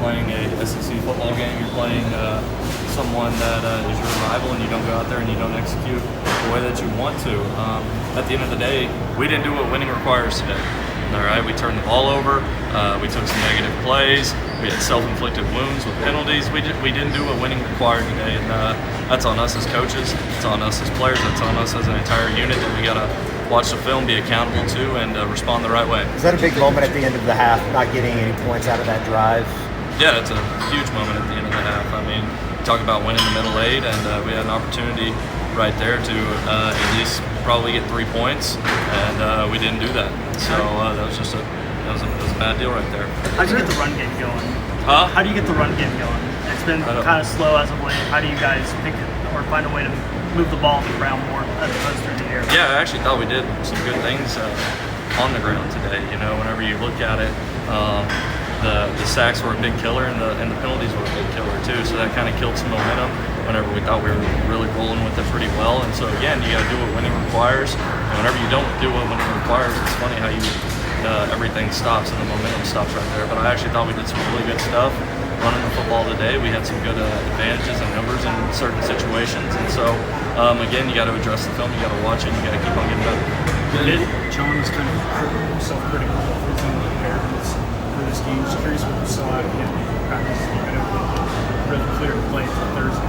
playing a SEC football game, you're playing someone that is your rival, and you don't go out there and you don't execute the way that you want to. At the end of the day, we didn't do what winning requires today. All right, we turned the ball over, we took some negative plays, we had self-inflicted wounds with penalties. We didn't do what winning required today, and that's on us as coaches, it's on us as players, it's on us as an entire unit that we gotta watch the film, be accountable to, and respond the right way. Is that a big moment at the end of the half, not getting any points out of that drive? Yeah, it's a huge moment at the end of the half. I mean, talk about winning the middle eight, and we had an opportunity right there to at least probably get 3 points, and we didn't do that. So that was just a bad deal right there. How do you get the run game going? Huh? How do you get the run game going? It's been kind of slow as of late. How do you guys pick it or find a way to move the ball on the ground more as opposed to the air? Yeah, I actually thought we did some good things on the ground today. You know, whenever you look at it, the sacks were a big killer, and the penalties were a big killer too. So that kind of killed some momentum whenever we thought we were really rolling with it pretty well. And so again, you got to do what winning requires. And whenever you don't do what winning requires, it's funny how you everything stops and the momentum stops right there. But I actually thought we did some really good stuff running the football today. We had some good advantages and numbers in certain situations. And so again, you got to address the film, you got to watch it, you got to keep on getting better. John was kind of self-critical of his own impairments for this game. Just curious what you saw out of him in practice. You know, really clear to play for Thursday.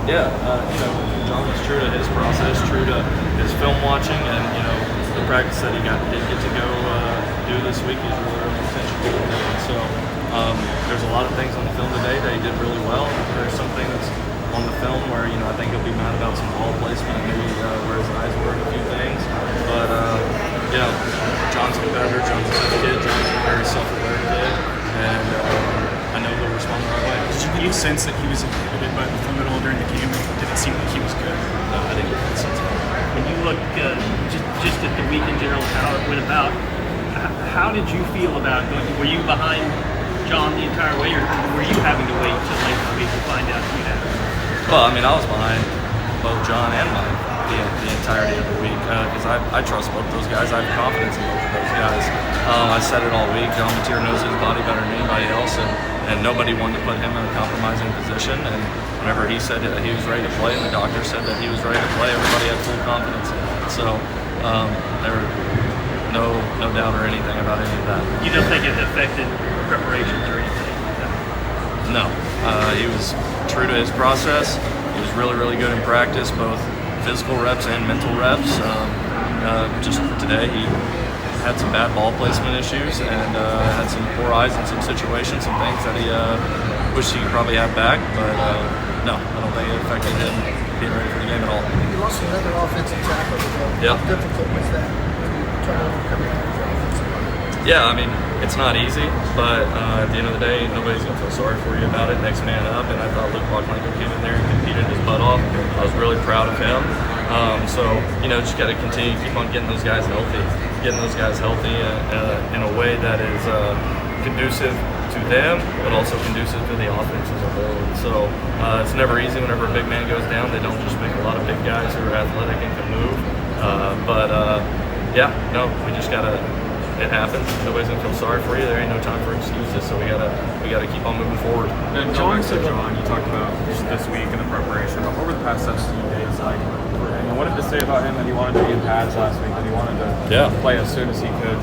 Yeah, you know, John was true to his process, true to his film watching, and you know, the practice that he did get to go do this week is really intentional. And so there's a lot of things on the film today that he did really well. There's some things on the film where, you know, I think he'll be mad about some ball placement and maybe where his eyes were and a few things. But you know, John's a competitor, John's a tough kid, John's a very self-aware kid, and I know he'll respond the right way. Did you get the sense that he was inhibited by the film at all during the game? Did it seem like he was good? No, I didn't get that sense. When you look just at the week in general, how it went about, how did you feel about going? Were you behind John the entire way, or were you having to wait till late in the week to find out who had it? Well, I mean, I was behind both John and Mike the entirety of the week because I trust both those guys. I have confidence in both of those guys. I said it all week. John Mateer knows his body better than anybody else, and nobody wanted to put him in a compromising position. And whenever he said that he was ready to play, and the doctor said that he was ready to play, everybody had full confidence in that. So there were no doubt or anything about any of that. You don't think it affected preparations or anything like that? No. He was true to his process. He was really, really good in practice, both physical reps and mental reps. Just today, he had some bad ball placement issues and had some poor eyes in some situations, some things that he wished he could probably have back. But no, I don't think it affected him being ready for the game at all. You lost another offensive tackle. Yeah. How difficult was that? Turnover coming out of your offensive line? Yeah, I mean, it's not easy, but at the end of the day, nobody's going to feel sorry for you about it. Next man up, and I thought Luke Bucklinko came in there and competed his butt off. I was really proud of him. So, you know, just got to continue to keep on getting those guys healthy in a way that is conducive to them, but also conducive to the offense as a whole. And so it's never easy whenever a big man goes down. They don't just make a lot of big guys who are athletic and can move. Yeah, no, we just got to. It happens. Nobody's gonna feel sorry for you. There ain't no time for excuses. So we gotta keep on moving forward. And John, you talked about just this week in the preparation, but over the past 17 days, like, and what did it say about him that he wanted to be in pads last week, that he wanted to play as soon as he could?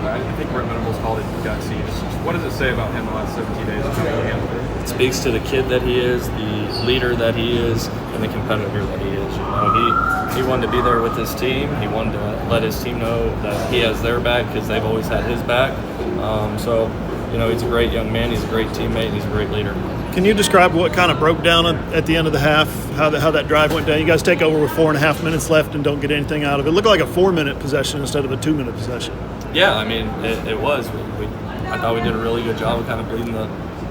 I think Brent Venables called it gutsy. Just what does it say about him the last 17 days and how he handled it? It speaks to the kid that he is, the leader that he is, and the competitor that he is. You know, he wanted to be there with his team. He wanted to let his team know that he has their back because they've always had his back. So, you know, he's a great young man. He's a great teammate. And he's a great leader. Can you describe what kind of broke down at the end of the half, how that drive went down? You guys take over with 4.5 minutes left and don't get anything out of it. It looked like a 4-minute possession instead of a 2-minute possession. Yeah, I mean, it was. I thought we did a really good job of kind of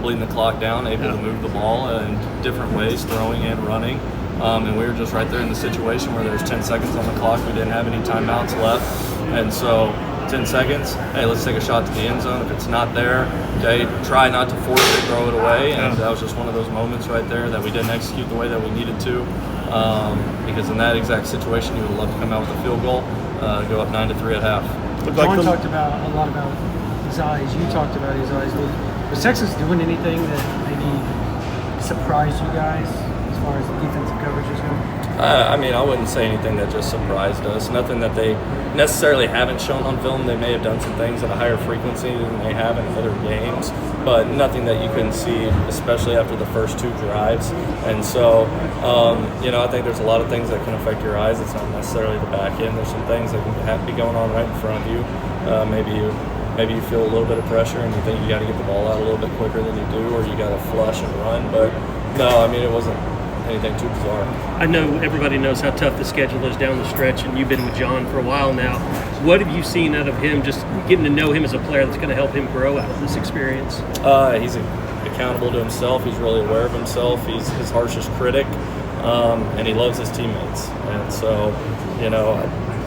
bleeding the clock down, able to move the ball in different ways, throwing and running. And we were just right there in the situation where there's 10 seconds on the clock. We didn't have any timeouts left. And so 10 seconds, hey, let's take a shot to the end zone. If it's not there, okay, try not to force it, throw it away. And that was just one of those moments right there that we didn't execute the way that we needed to. Because in that exact situation, you would love to come out with a field goal, go up 9-3 at half. John talked about a lot about his eyes. You talked about his eyes. Was Texas doing anything that maybe surprised you guys as far as the defensive coverages go? I mean, I wouldn't say anything that just surprised us. Nothing that they necessarily haven't shown on film. They may have done some things at a higher frequency than they have in other games, but nothing that you couldn't see, especially after the first 2 drives. And so, I think there's a lot of things that can affect your eyes. It's not necessarily the back end. There's some things that can be going on right in front of you. Maybe you feel a little bit of pressure and you think you got to get the ball out a little bit quicker than you do, or you got to flush and run. But no, I mean, it wasn't anything too bizarre. I know everybody knows how tough the schedule is down the stretch, and you've been with John for a while now. What have you seen out of him, just getting to know him as a player that's going to help him grow out of this experience? He's accountable to himself. He's really aware of himself. He's his harshest critic, and he loves his teammates. And so,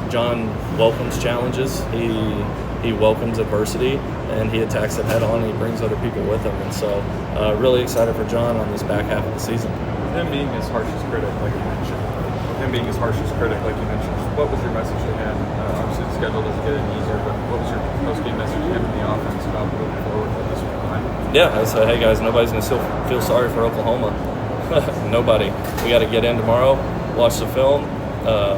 John welcomes challenges. He welcomes adversity, and he attacks it head on, and he brings other people with him. And so really excited for John on this back half of the season. With him being his harshest critic, like you mentioned, what was your message to him? Obviously the schedule doesn't get any easier, but what was your post-game message to him in the offense about moving forward with this one? Yeah, I said, hey guys, nobody's going to feel sorry for Oklahoma. Nobody. We got to get in tomorrow, watch the film,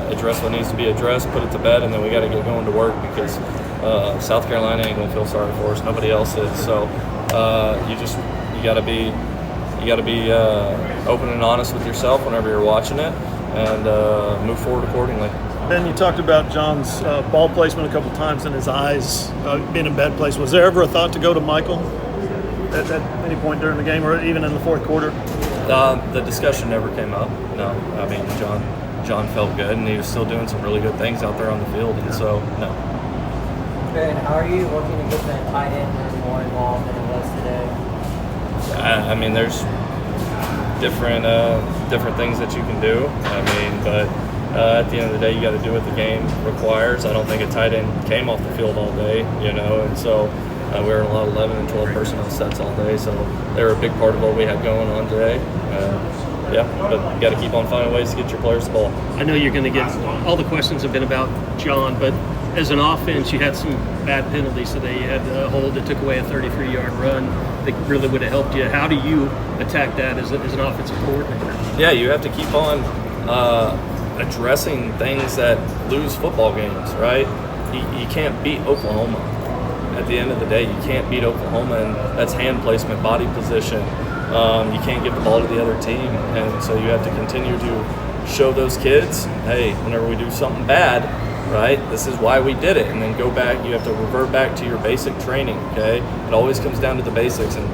address what needs to be addressed, put it to bed, and then we got to get going to work because South Carolina ain't gonna feel sorry for us. Nobody else is. So you got to be open and honest with yourself whenever you're watching it, and move forward accordingly. Ben, you talked about John's ball placement a couple times and his eyes being in bad place. Was there ever a thought to go to Michael at any point during the game, or even in the fourth quarter? The discussion never came up. No, I mean John felt good, and he was still doing some really good things out there on the field, and so no. Ben, how are you looking to get that tight end room more involved than it was today? I mean, there's different things that you can do. But at the end of the day, you got to do what the game requires. I don't think a tight end came off the field all day, and so we were in a lot of 11 and 12 personnel sets all day, so they were a big part of what we had going on today. But you got to keep on finding ways to get your players the ball. I know you're going to get all the questions have been about John, but as an offense, you had some bad penalties today. You had a hold that took away a 33-yard run that really would have helped you. How do you attack that as an offensive coordinator? Yeah, you have to keep on addressing things that lose football games, right? You can't beat Oklahoma. At the end of the day, you can't beat Oklahoma, and that's hand placement, body position. You can't give the ball to the other team, and so you have to continue to show those kids, hey, whenever we do something bad, right, this is why we did it, and then go back. You have to revert back to your basic training, okay? It always comes down to the basics, and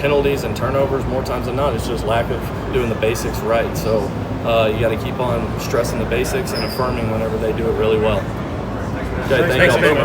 penalties and turnovers, more times than not, it's just lack of doing the basics right. So you got to keep on stressing the basics and affirming whenever they do it really well. Okay, thank you.